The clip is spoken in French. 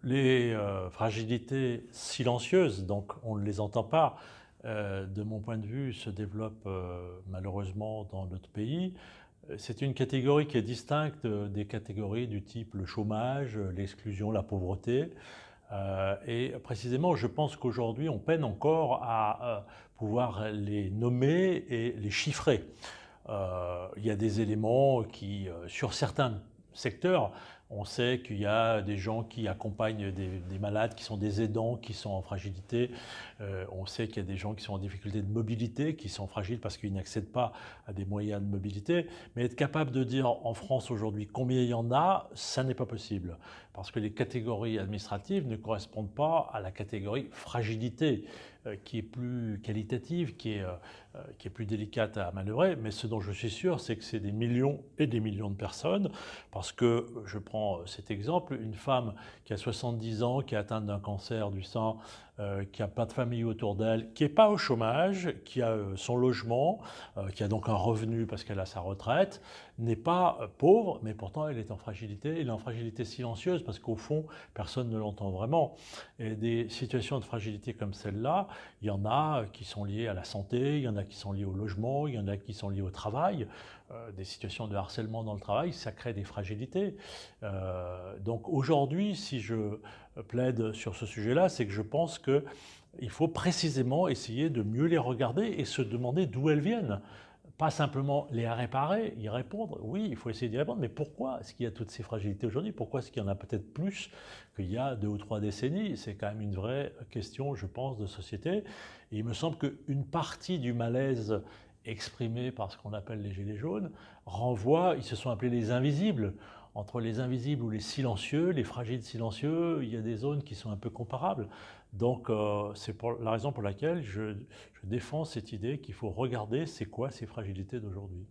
Les fragilités silencieuses, donc on ne les entend pas, de mon point de vue, se développent malheureusement dans notre pays. C'est une catégorie qui est distincte des catégories du type le chômage, l'exclusion, la pauvreté. Et précisément, je pense qu'aujourd'hui, on peine encore à pouvoir les nommer et les chiffrer. Il y a des éléments qui, sur certains secteurs, on sait qu'il y a des gens qui accompagnent des malades, qui sont des aidants, qui sont en fragilité. On sait qu'il y a des gens qui sont en difficulté de mobilité, qui sont fragiles parce qu'ils n'accèdent pas à des moyens de mobilité. Mais être capable de dire en France aujourd'hui combien il y en a, ça n'est pas possible. Parce que les catégories administratives ne correspondent pas à la catégorie fragilité, qui est plus qualitative, qui est plus délicate à manœuvrer. Mais ce dont je suis sûr, c'est que c'est des millions et des millions de personnes. Parce que, je prends cet exemple, une femme qui a 70 ans, qui est atteinte d'un cancer du sein, qui n'a pas de famille autour d'elle, qui n'est pas au chômage, qui a son logement, qui a donc un revenu parce qu'elle a sa retraite, n'est pas pauvre, mais pourtant elle est en fragilité. Elle est en fragilité silencieuse parce qu'au fond, personne ne l'entend vraiment. Et des situations de fragilité comme celle-là, il y en a qui sont liées à la santé, il y en a qui sont liées au logement, il y en a qui sont liées au travail. Des situations de harcèlement dans le travail, ça crée des fragilités. Donc aujourd'hui, si je plaide sur ce sujet-là, c'est que je pense qu'il faut précisément essayer de mieux les regarder et se demander d'où elles viennent. Pas simplement les réparer, y répondre. Oui, il faut essayer d'y répondre, mais pourquoi est-ce qu'il y a toutes ces fragilités aujourd'hui? Pourquoi est-ce qu'il y en a peut-être plus qu'il y a 2 ou 3 décennies? C'est quand même une vraie question, je pense, de société. Et il me semble qu'une partie du malaise exprimé par ce qu'on appelle les gilets jaunes renvoie, ils se sont appelés les invisibles. Entre les invisibles ou les silencieux, les fragiles silencieux, il y a des zones qui sont un peu comparables. Donc c'est la raison pour laquelle je défends cette idée qu'il faut regarder c'est quoi ces fragilités d'aujourd'hui.